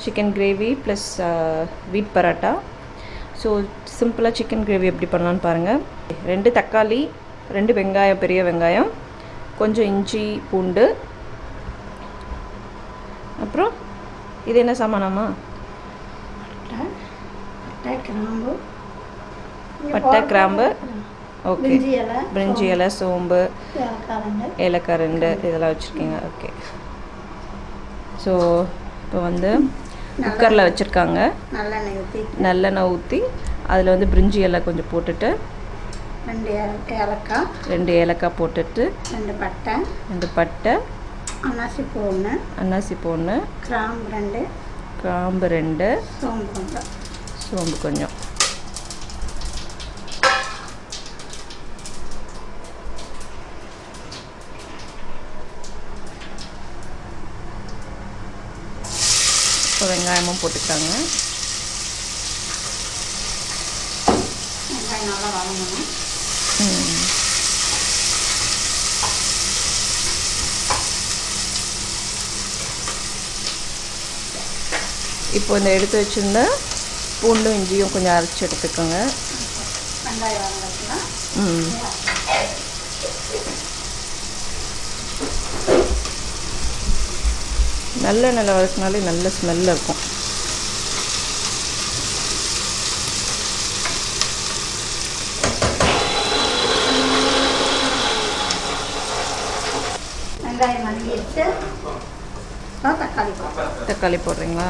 chicken gravy plus wheat paratha. So சிம்பிளாக chicken gravy எப்படி பண்ணலான்னு பாருங்கள். 2 தக்காளி, 2 வெங்காயம், பெரிய வெங்காயம், கொஞ்சம் இஞ்சி பூண்டு, அப்புறம் இது என்ன சாமானாமா? பட்டை கிராம்பு, ஓகே, பிரிஞ்சி இலை, சோம்பு, ஏலக்காய் 2 இதெல்லாம் வச்சுருக்கீங்க. ஓகே. ஸோ இப்போ வந்து குக்கரில் வச்சுருக்காங்க. நல்லெண்ணெய் ஊற்றி அதில் வந்து பிரிஞ்சி இலை கொஞ்சம் போட்டுட்டு 2 ஏலக்காய் போட்டுட்டு 2 பட்டை, அன்னாசி போடணும், கிராம்பு 2, சோம்பு கொஞ்சம். இப்போ வெங்காயமும் போட்டுக்கிறாங்க. வெங்காயம் நல்லா வதங்கணும். இப்போ இந்த எடுத்து வச்சுருந்த பூண்டும் இஞ்சியும் கொஞ்சம் அரைச்சி எடுத்துக்கோங்க. வெங்காயம் வதங்கலாம். நல்ல வதக்கினாலே நல்ல ஸ்மெல்ல இருக்கும். வெங்காயம் வதங்கிடுச்சு. தக்காளி போடுறீங்களா?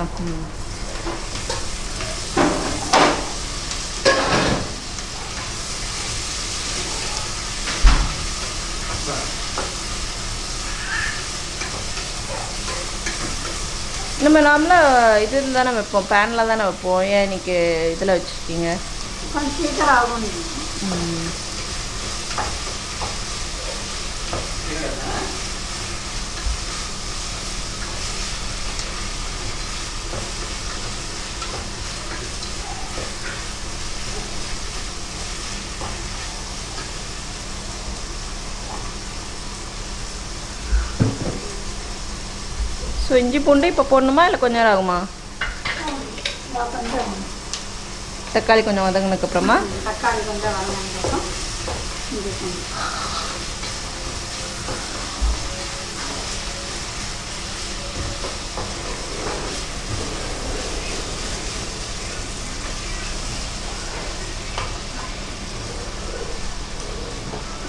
நம்ம நார்மலாக இதில் தானே வைப்போம், பேனில் தானே வைப்போம். ஏன் இன்றைக்கி இதில் வச்சுருக்கீங்க? ஸோ இஞ்சி பூண்டு இப்போ போடணுமா இல்லை கொஞ்சம் நேரம் ஆகுமா? தக்காளி கொஞ்சம் வதங்கினதுக்கப்புறமா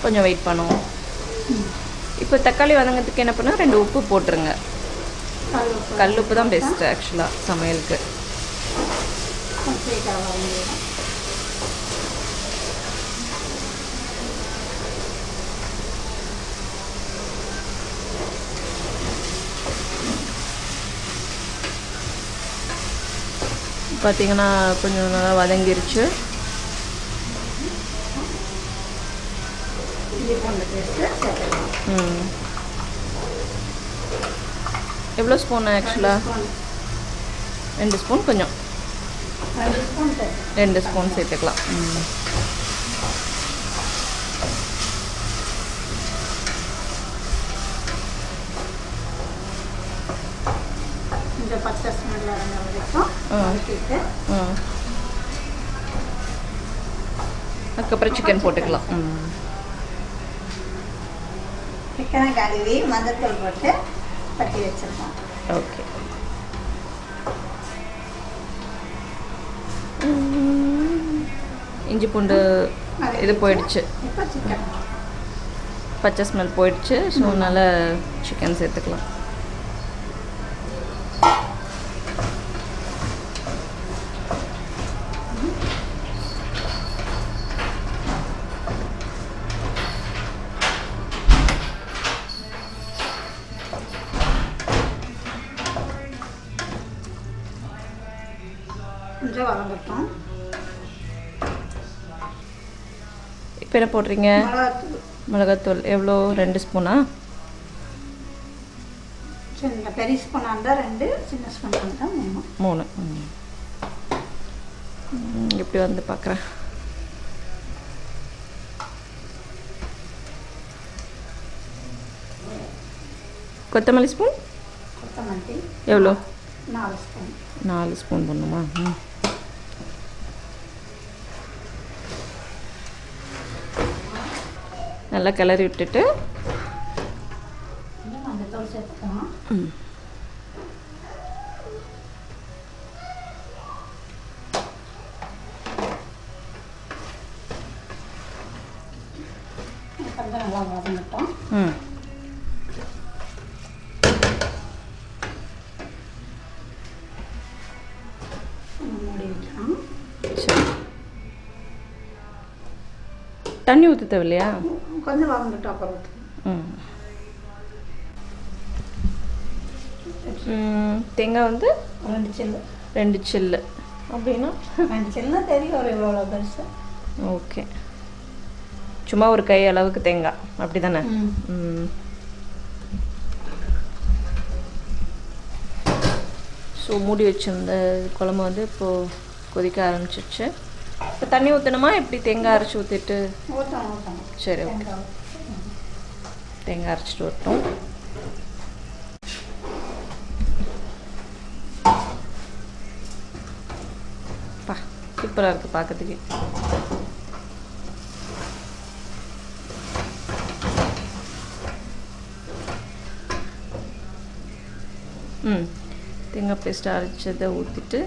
கொஞ்சம் வெயிட் பண்ணுவோம். இப்போ தக்காளி வதங்கிறதுக்கு என்ன பண்ணால் 2 உப்பு போட்டுருங்க. கல் உப்பு தான் பெஸ்ட்டு ஆக்சுவலாக சமையலுக்கு. பார்த்தீங்கன்னா கொஞ்சம் நல்லா வதங்கிருச்சு. எவ்வளோ ஸ்பூன் ஆக்சுவலாக? 2 ஸ்பூன் கொஞ்சம் 2 ஸ்பூன் சேர்த்துக்கலாம். அதுக்கப்புறம் சிக்கன் போட்டுக்கலாம். சிக்கனை கழுவி மஞ்சத்தூள் போட்டு பட்டி வச்சிருக்கோம். ஓகே. இஞ்சி பூண்டு இது போயிடுச்சு, பச்சை ஸ்மெல் போயிடுச்சு. ஸோ அதனால் சிக்கன் சேர்த்துக்கலாம். கொஞ்சம் வதங்கட்டும். இப்போ என்ன போடுறீங்க? மிளகாத்தூள் எவ்வளோ? 2 ஸ்பூனா? சின்ன பெரிய ஸ்பூனாக இருந்தால் 2, சின்ன ஸ்பூனாக இருந்தால் 3. இப்படி வந்து பார்க்குறேன். கொத்தமல்லி ஸ்பூன் கொத்தமல்லி எவ்வளோ? 4 ஸ்பூன். 4 ஸ்பூன் போடணுமா? நல்லா கிளறி விட்டுட்டு மஞ்சத்தூள் சேர்த்துக்கலாம். கொஞ்சம் நல்லா வதங்கட்டும். மூடி வைக்கலாம். சரி, தண்ணி ஊற்ற தேவையில்லையா? கொஞ்சம் வதங்கட்டும் அப்புறம் ஊற்றுங்க. தேங்காய் வந்து 2 சில்லு. 2 சில்லு அப்படின்னா 2 சில்லுனா தெரியும், ஒரு இவ்வளோ பெருசு. ஓகே, சும்மா ஒரு கை அளவுக்கு தேங்காய் அப்படி தானே? ஸோ மூடி வச்சிருந்த குழம்பு வந்து இப்போது கொதிக்க ஆரம்பிச்சிச்சு. இப்போ தண்ணி ஊற்றணுமா எப்படி? தேங்காய் அரைச்சி ஊற்றிட்டு? ஊற்றணும். சரி, ஓகே. தேங்காய் அரைச்சிட்டு வரட்டும். சூப்பராக இருக்குது பார்க்கறதுக்கு. தேங்காய் பேஸ்ட் அரைச்சதை ஊற்றிட்டு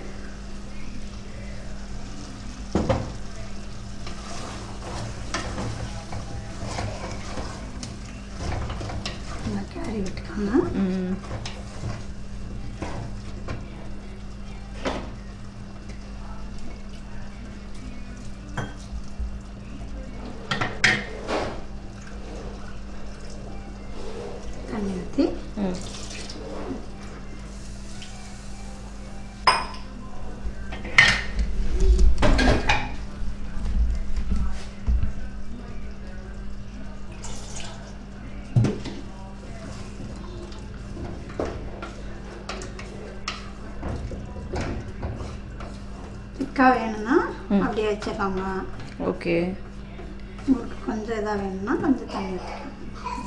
கிளறி விட்டுக்கோங்க. தண்ணி ஊற்றி திக்காக வேணும்னா அப்படியே வச்சுக்கோங்க. ஓகே. உங்களுக்கு கொஞ்சம் இதாக வேணும்னா கொஞ்சம் தண்ணி ஊற்றிக்கலாம்.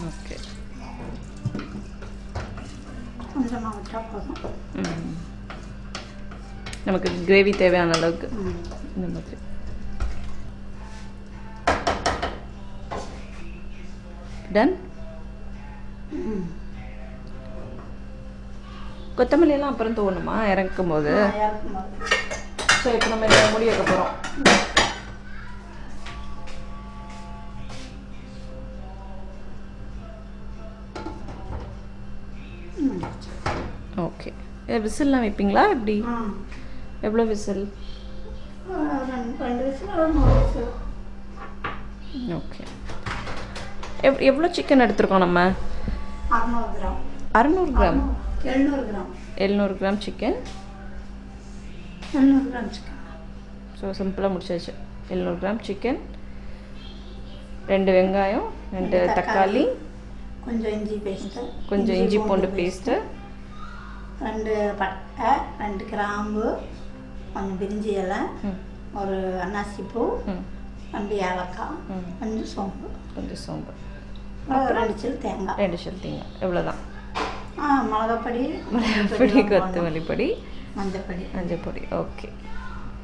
ஓகே, கொஞ்சமாக விட்டால் போதும். நமக்கு கிரேவி தேவையான அளவுக்கு இந்த மாதிரி. டன். கொத்தமல்லி எல்லாம் அப்புறம் தோணுமா இறக்கும் போது? ஸோ இப்போ நம்ம இதை மூடி வைக்க போகிறோம். ஓகே, விசில்லாம் வைப்பீங்களா எப்படி? எவ்வளோ விசில்? 2 whistle, 3 whistle. ஓகே. எவ்வளோ சிக்கன் எடுத்துருக்கோம் நம்ம? 600 gram. 600 gram? 700 gram. 700 gram chicken. 700 gram chicken. So சிம்பிளாக முடிச்சாச்சு. 700 கிராம் சிக்கன், 2 வெங்காயம், 2 தக்காளி, கொஞ்சம் இஞ்சி பேஸ்ட்டு, கொஞ்சம் இஞ்சி பூண்டு பேஸ்ட்டு, 2 பட்டை, 2 கிராம்பு, கொஞ்சம் பிரிஞ்சி இலை, ஒரு அன்னாசிப்பூ, 2 ஏலக்காய், கொஞ்சம் சோம்பு. கொஞ்சம் சோம்பு, 2 சில்லு தேங்காய். 2 சில்லு தேங்காய். எவ்வளோதான். மிளகாப்பொடி, கொத்தமல்லி பொடி, மஞ்சப்பொடி. ஓகே.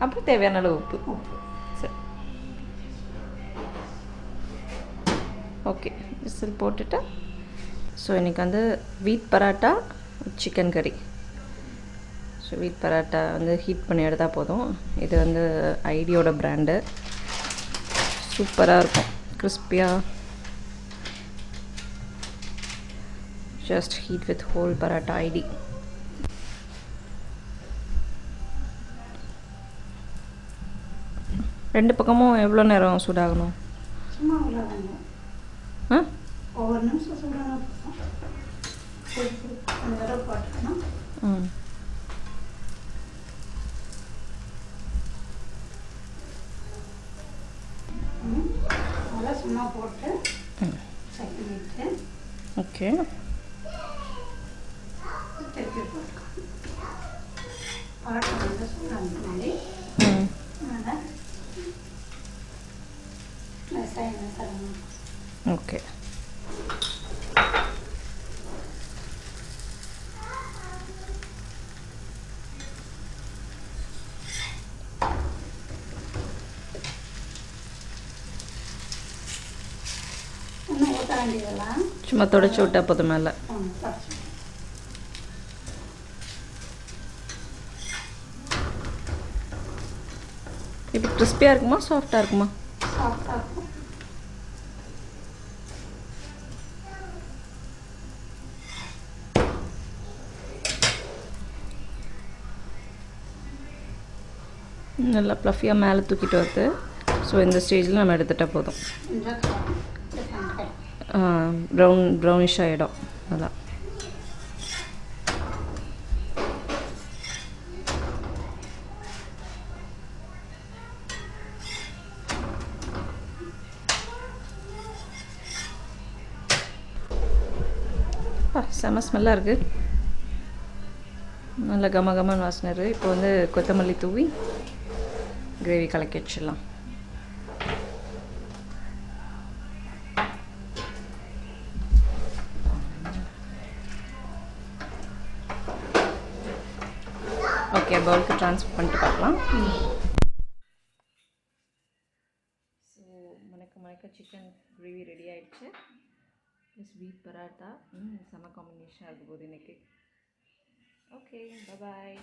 அப்புறம் தேவையான அளவு உப்பு. சரி, ஓகே. விசில் போட்டுட்டு ஸோ இன்றைக்கி வந்து வீட் பராட்டா சிக்கன் கறி. ஸோ வீட் பராட்டா வந்து ஹீட் பண்ணி எடுத்தால் போதும். இது வந்து ஐடியோட பிராண்டு. சூப்பராக இருக்கும், கிறிஸ்பியாக. Just heat with whole paratha it. ரெண்டு பக்கமும் எவ்வளோ நேரம் சூடாகணும்? சும்மா அவ்வளோதாங்க. ஒவ்வொரு நிமிஷம் சூடாக அந்த தடவை போட்டுக்கணும். அதெல்லாம் சும்மா போட்டு சட்னி விட்டு ஓகே திருப்பி போட்டுக்கணும். பரோட்டா வந்து சூடாக முன்னாடி அதனால் வெங்காயம் தரணும். ஓகே. வேண்டியதெல்லாம் சும்மா தொடச்சி விட்டா போதும் மேலே. தொடச்சி. இப்போ கிறிஸ்பியாக இருக்குமா சாஃப்டாக இருக்குமா? சாஃப்டாக இருக்கும். நல்லா ப்ளஃபியாக மேலே தூக்கிட்டு வருது. ஸோ இந்த ஸ்டேஜில் நம்ம எடுத்துகிட்டால் போதும். ப்ரௌனிஷ் ஆகிடும் நல்லா. செம ஸ்மெல்லாக இருக்குது. நல்ல கம கமன்னு வாசனை இருக்குது. இப்போ வந்து கொத்தமல்லி தூவி கிரேவி கலக்கி வச்சிடலாம். ஓகே, பவுலுக்கு ட்ரான்ஸ்ஃபர் பண்ணிட்டு பார்க்கலாம். ஸோ மணக்க சிக்கன் கிரேவி ரெடி ஆகிடுச்சு. ப்ளஸ் வீட் பராட்டா செம காம்பினேஷனாக இருக்க போகுது இன்றைக்கி. ஓகே, பாய்.